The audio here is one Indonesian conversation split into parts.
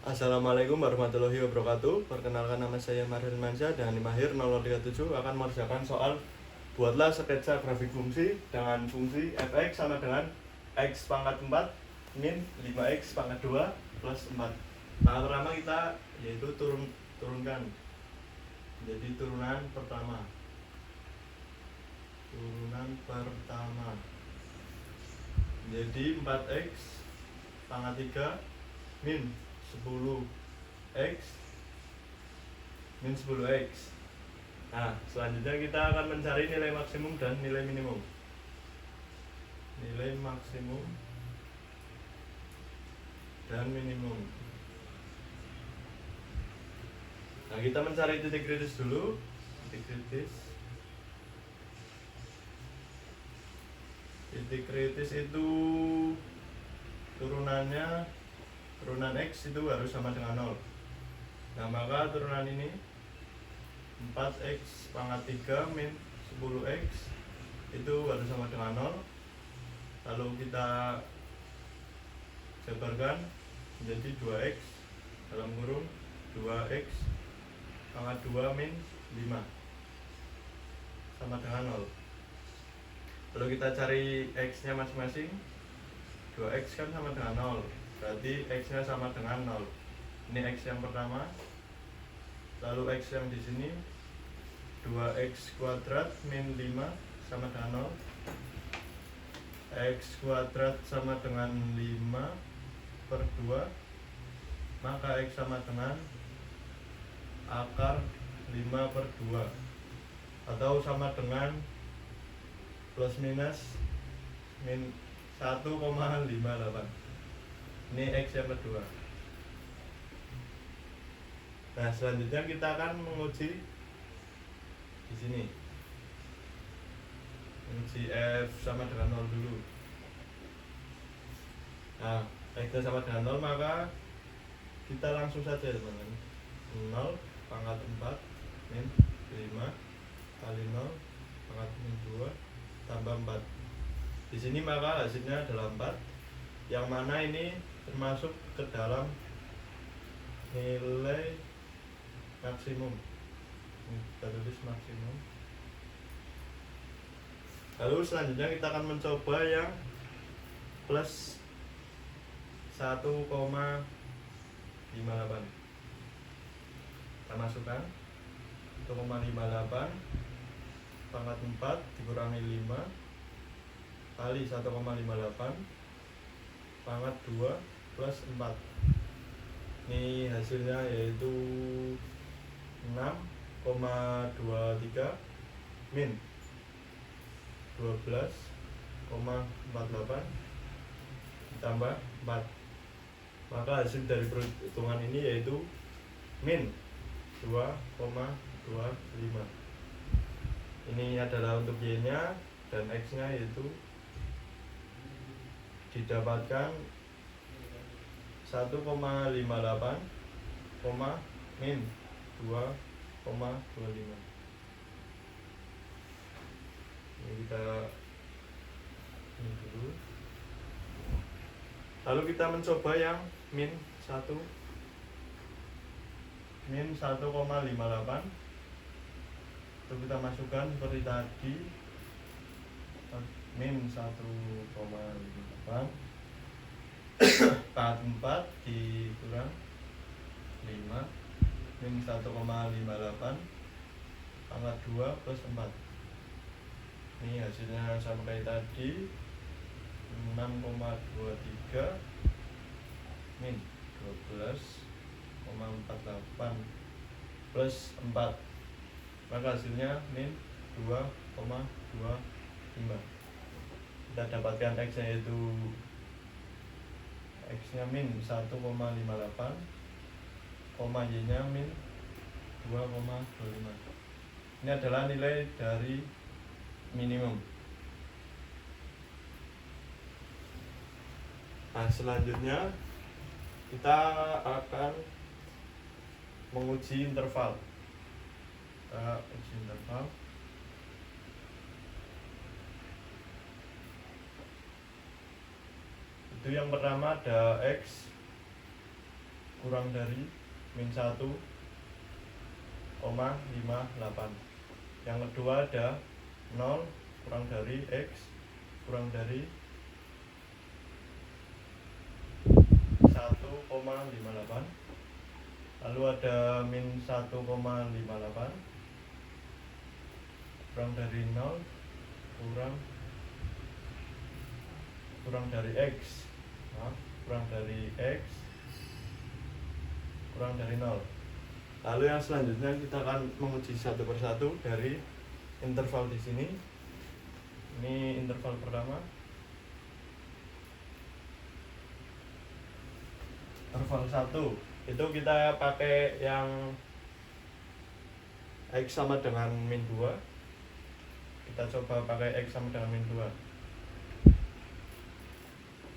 Assalamualaikum warahmatullahi wabarakatuh. Perkenalkan, nama saya Marhil Mansyah dan Mahir 0037 akan mengerjakan soal buatlah sketsa grafik fungsi dengan fungsi fx sama dengan x pangkat 4 min 5x pangkat 2 plus 4. Tahap pertama kita yaitu turunkan. Jadi turunan pertama. Jadi 4x pangkat 3 min 10x min 10x. Nah, selanjutnya kita akan mencari nilai maksimum dan nilai minimum. Nilai maksimum dan minimum. Nah, kita mencari titik kritis dulu. Titik kritis itu turunan x itu harus sama dengan 0. Nah, maka turunan ini 4x pangkat 3 min 10x itu harus sama dengan 0. Lalu kita jabarkan menjadi 2x dalam kurung 2x pangkat 2 min 5 sama dengan 0. Lalu kita cari x nya masing-masing. 2x kan sama dengan 0, berarti x nya sama dengan 0. Ini x yang pertama. Lalu x yang di sini 2x kuadrat min 5 sama dengan 0. X kuadrat sama dengan 5 per 2, maka x sama dengan akar 5 per 2, atau sama dengan plus minus min 1,58. Ini x yang kedua. Nah, selanjutnya kita akan menguji di sini. Menguji f sama dengan 0 dulu. Nah, x sama dengan 0, maka kita langsung saja, teman-teman. 0 pangkat 4 min 5 kali 0 pangkat min 2 tambah 4. Di sini maka hasilnya adalah 4, yang mana ini termasuk ke dalam nilai maksimum. Kita tulis maksimum. Lalu selanjutnya kita akan mencoba yang plus 1,58. Kita masukkan 1,58 pangkat 4 dikurangi 5 kali 1,58 pangkat 2 plus 4. Ini hasilnya yaitu 6,23 min 12,48 ditambah 4. Maka hasil dari perhitungan ini yaitu min 2,25. Ini adalah untuk y nya, dan x nya yaitu didapatkan 1,58, min 2,25. Ini kita ini dulu. Lalu kita mencoba yang min 1, min 1,58. Itu kita masukkan seperti tadi, min 1,58 pangkat 4 dikurang 5 min 1,58 pangkat 2 plus 4. Ini hasilnya sama kayak tadi, 6,23 min 12,48 plus 4, maka hasilnya min 2,25. Kita dapatkan x nya yaitu x nya min 1,58, y nya min 2,25. Ini adalah nilai dari minimum. Nah, selanjutnya kita akan menguji interval. Itu yang pertama ada x kurang dari min 1,58. Yang kedua ada 0 kurang dari X kurang dari 1,58. Lalu ada min 1,58 kurang dari 0 kurang dari X, kurang dari X kurang dari 0. Lalu yang selanjutnya kita akan menguji satu persatu dari interval di sini. Ini interval pertama. Interval 1 itu kita pakai yang X sama dengan min 2. Kita coba pakai X sama dengan min 2.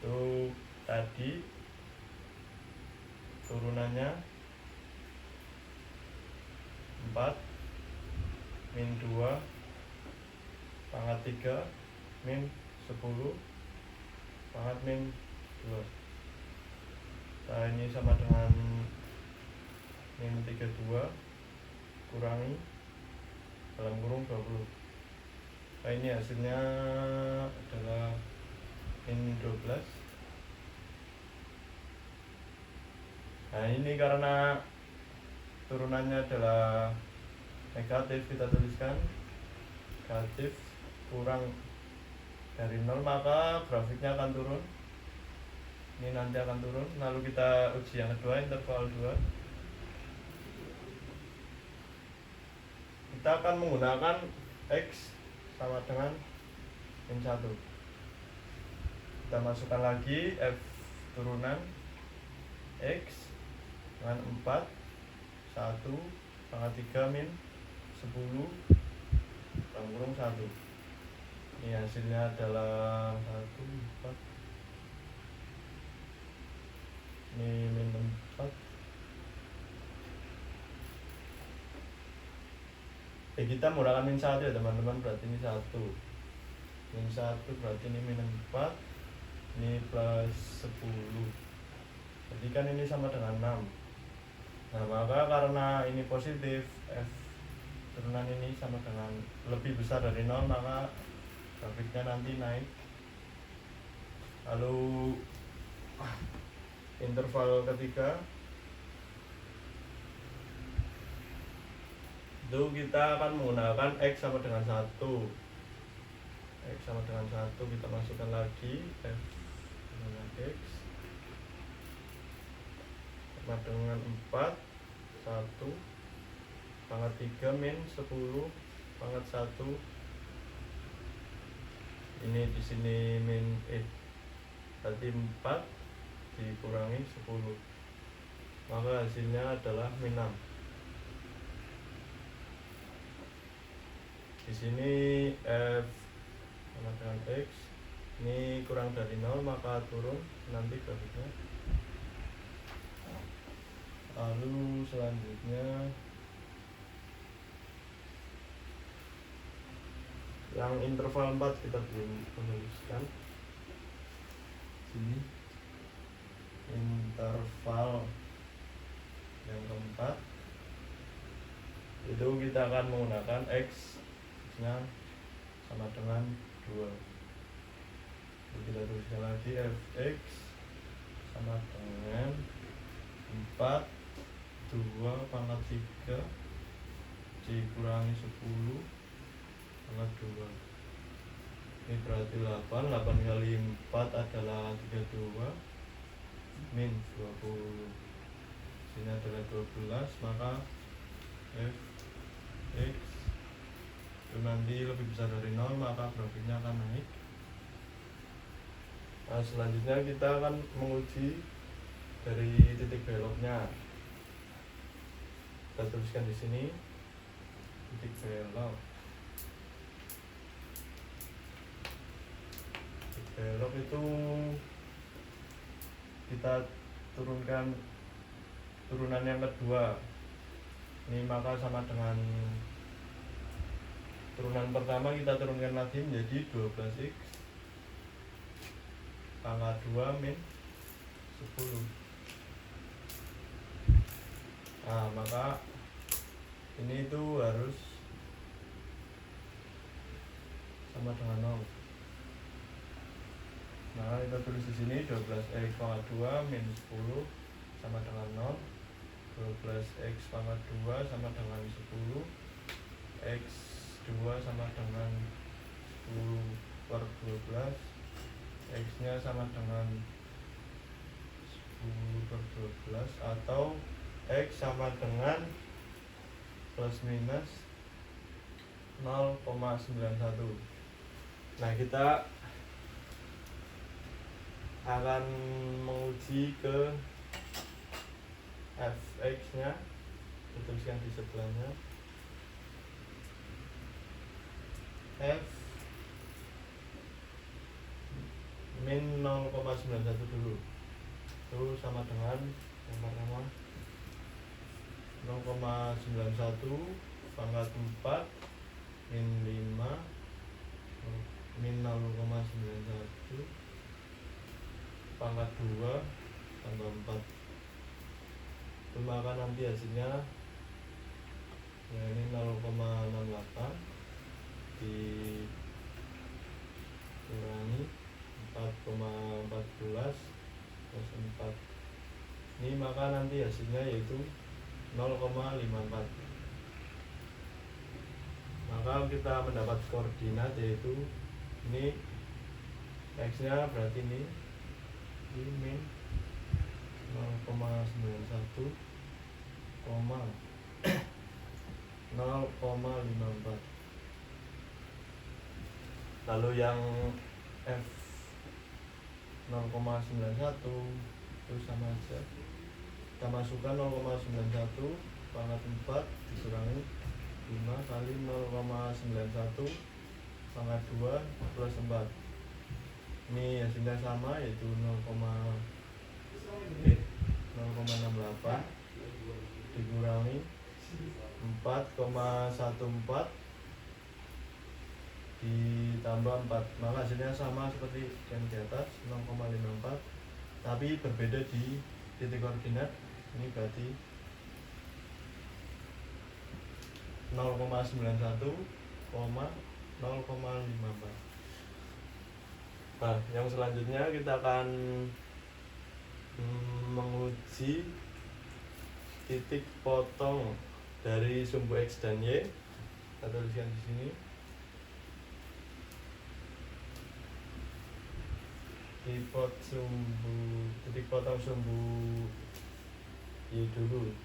Itu tadi turunannya 4 min 2 pangkat 3 min 10 pangkat min 2. Nah, ini sama dengan min 32 kurangi dalam kurung 20. Nah, ini hasilnya adalah min 12. Nah, ini karena turunannya adalah negatif, kita tuliskan negatif kurang dari 0, maka grafiknya akan turun. Ini nanti akan turun. Lalu kita uji yang kedua, interval 2. Kita akan menggunakan X sama dengan min 1. Kita masukkan lagi F turunan X dengan 4 1 pangkat 3 min 10 dalam kurung 1. Ini hasilnya adalah 1 4. Ini min 4. Kita menggunakan min 1 ya teman-teman, berarti ini 1. Min 1 berarti ini min 4. Ini plus 10. Jadi kan ini sama dengan 6. Nah, maka karena ini positif, F turunan ini sama dengan lebih besar dari 0, maka grafiknya nanti naik. Lalu interval ketiga itu kita akan menggunakan X sama dengan 1. X sama dengan 1 kita masukkan lagi F dengan X sama dengan 4 1 pangkat 3 min 10 pangkat 1. Ini di sini min berarti 4 dikurangi 10, maka hasilnya adalah min 6. Di sini F sama dengan X ini kurang dari 0, maka turun nanti grafiknya. Lalu selanjutnya yang interval 4 kita belum menuliskan. Sini interval yang keempat itu kita akan menggunakan X nya sama dengan 2. Jadi kita tuliskan lagi Fx sama dengan 4 2 pangkat 3 dikurangi 10 pangkat 2. Ini berarti 8 kali 4 adalah 32 min 20. Sini adalah 12, maka Fx itu nanti lebih besar dari 0, maka grafiknya akan naik. Nah, selanjutnya kita akan menguji dari titik beloknya. Kita tuliskan di sini titik belok. Titik belok itu kita turunkan turunan yang kedua. Ini maka sama dengan turunan pertama, kita turunkan lagi menjadi 12x pangkat 2 min 10. Nah, maka ini itu harus sama dengan 0. Nah, kita tulis di sini 12x pangkat 2 min 10 sama dengan 0. 12x pangkat 2 sama dengan 10. X 2 sama dengan 10 per 12. X nya sama dengan 10 per 12, atau X sama dengan plus minus 0,91. Nah, kita akan menguji ke fx nya, tuliskan di sebelahnya. F min 0,91 dulu, itu sama dengan yang pertama 0,91 pangkat 4 min 5 min 0,91 pangkat 2 tambah 4. Itu maka nanti hasilnya ya ini 0,68 dikurangi 4,14 plus 4. Ini maka nanti hasilnya yaitu 0,54. Maka kita mendapat koordinat yaitu ini x nya berarti ini min 0,91 0,54. Lalu yang f 0,91 itu sama aja, kita masukkan 0,91 pangkat 4 dikurangi 5 kali 0,91 pangkat 2 plus 4. Ini hasilnya sama yaitu 0,68 dikurangi 4,14 ditambah 4, maka hasilnya sama seperti yang di atas 0,54, tapi berbeda di titik koordinat. Ini berarti 0,91, 0,54. Nah, yang selanjutnya kita akan menguji titik potong dari sumbu X dan Y. Kita tuliskan di sini. Titik potong sumbu Y dulu.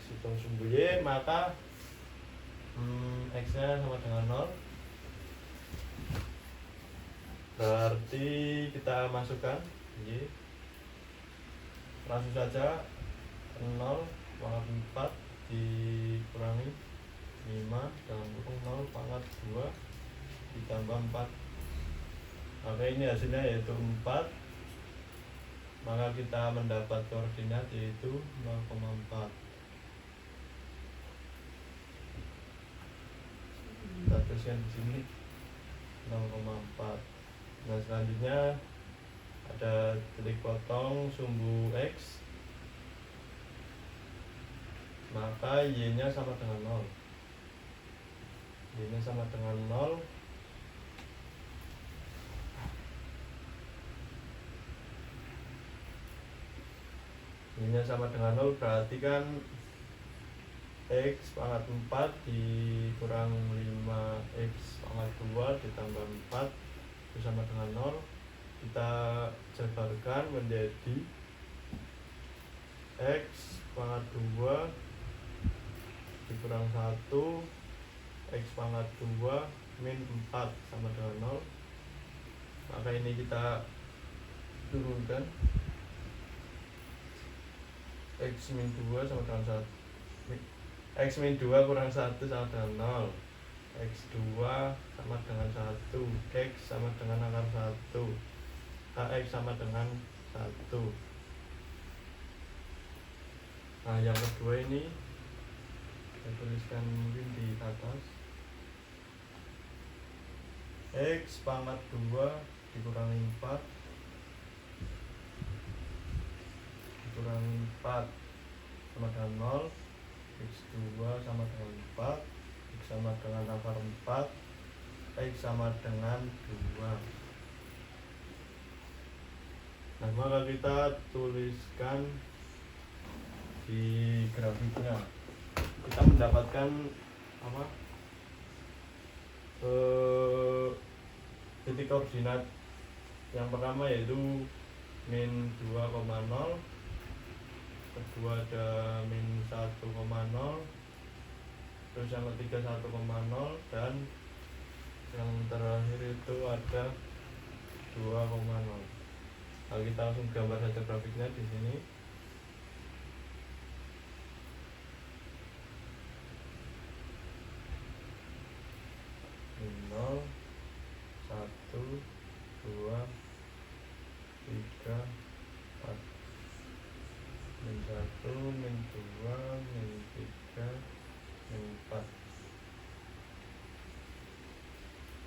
Hitung sumbu Y, maka X nya sama dengan 0. Berarti kita masukkan Y, langsung saja 0 pangkat 4 dikurangi 5 dalam kurung 0 pangkat 2 ditambah 4. Maka ini hasilnya yaitu 4. Maka kita mendapat koordinat yaitu 0,4. Kita tuliskan di sini 0,4. Nah, selanjutnya ada titik potong sumbu X, maka Y nya sama dengan 0. Y nya sama dengan 0. Y nya sama dengan 0 berarti kan X pangkat 4 dikurang 5X pangkat 2 ditambah 4 itu sama dengan 0. Kita jabarkan menjadi X pangkat 2 dikurang 1 X pangkat 2 min 4 sama dengan 0. Maka ini kita turunkan, X min 2 sama dengan 1, X min 2 kurang 1 sama dengan 0. X2 sama dengan 1, X sama dengan akar 1, X sama dengan 1. Nah, yang kedua ini saya tuliskan mungkin di atas. X pangkat 2 dikurangi 4 dikurangi 4 sama dengan 0, X2 sama dengan 4, X sama dengan akar 4, X sama dengan 2. Nah, maka kita tuliskan di grafiknya. Kita mendapatkan apa? Titik koordinat yang pertama yaitu min 2,0, kedua ada min 1,0, terus yang ketiga 1,0, dan yang terakhir itu ada 2,0. Nah, kita langsung gambar saja grafiknya di sini. Nol, 1, 2, 3, 4, min 1, min 2, min 3, min 4.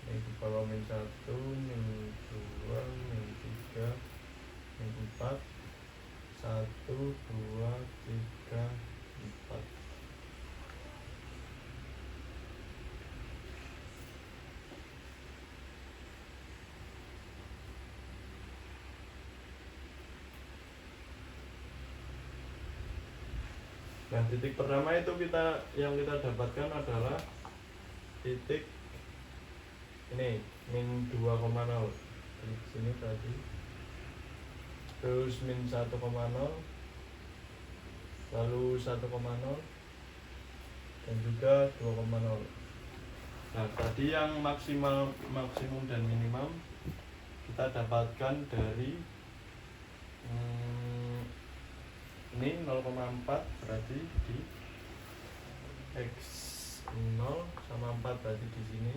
Ini di bawah min 1, min 2, min 3, min 4, 1, 2, 3, 4. Nah, titik pertama itu yang kita dapatkan adalah titik ini min 2,0 di sini tadi, terus min 1,0, lalu 1,0, dan juga 2,0. Nah, tadi yang maksimum dan minimum kita dapatkan dari ini 0,4, berarti di X0 sama 4 tadi di sini.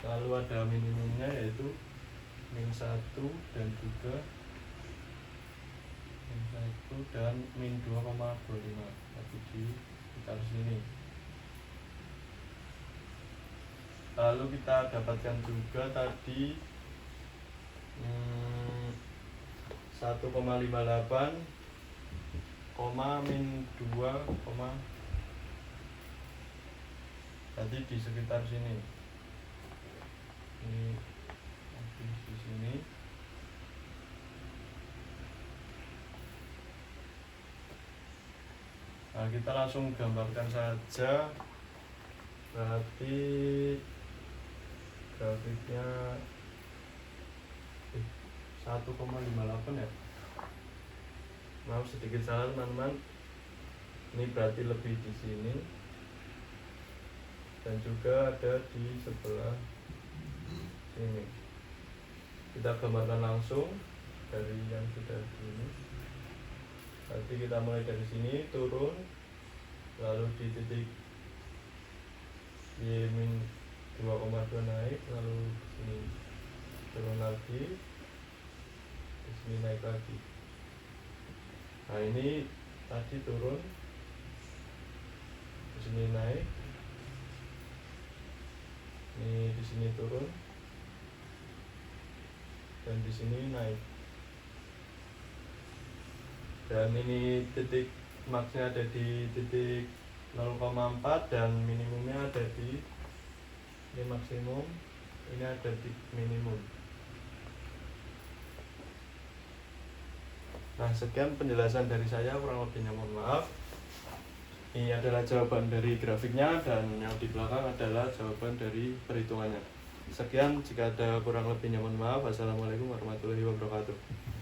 Lalu ada minimumnya yaitu min 1 dan juga min 1 dan min 2,25 tadi di sekitar sini. Lalu kita dapatkan juga tadi 1,58, min 2, tadi di sekitar sini. Ini di sini. Nah, kita langsung gambarkan saja. Berarti grafiknya 1,58 ya. Maaf sedikit salah teman-teman. Ini berarti lebih di sini dan juga ada di sebelah sini. Kita gambarkan langsung dari yang sudah ini. Nanti kita mulai dari sini turun, lalu di titik Y min 2,2 naik, lalu di sini turun lagi, di sini naik lagi. Nah, ini tadi turun, di sini naik, ini di sini turun, dan di sini naik. Dan ini titik maksnya ada di titik 0,4 dan minimumnya ada di ini maksimum, ini ada di minimum. Nah, sekian penjelasan dari saya, kurang lebihnya mohon maaf. Ini adalah jawaban dari grafiknya dan yang di belakang adalah jawaban dari perhitungannya. Sekian, jika ada kurang lebihnya mohon maaf. Wassalamualaikum warahmatullahi wabarakatuh.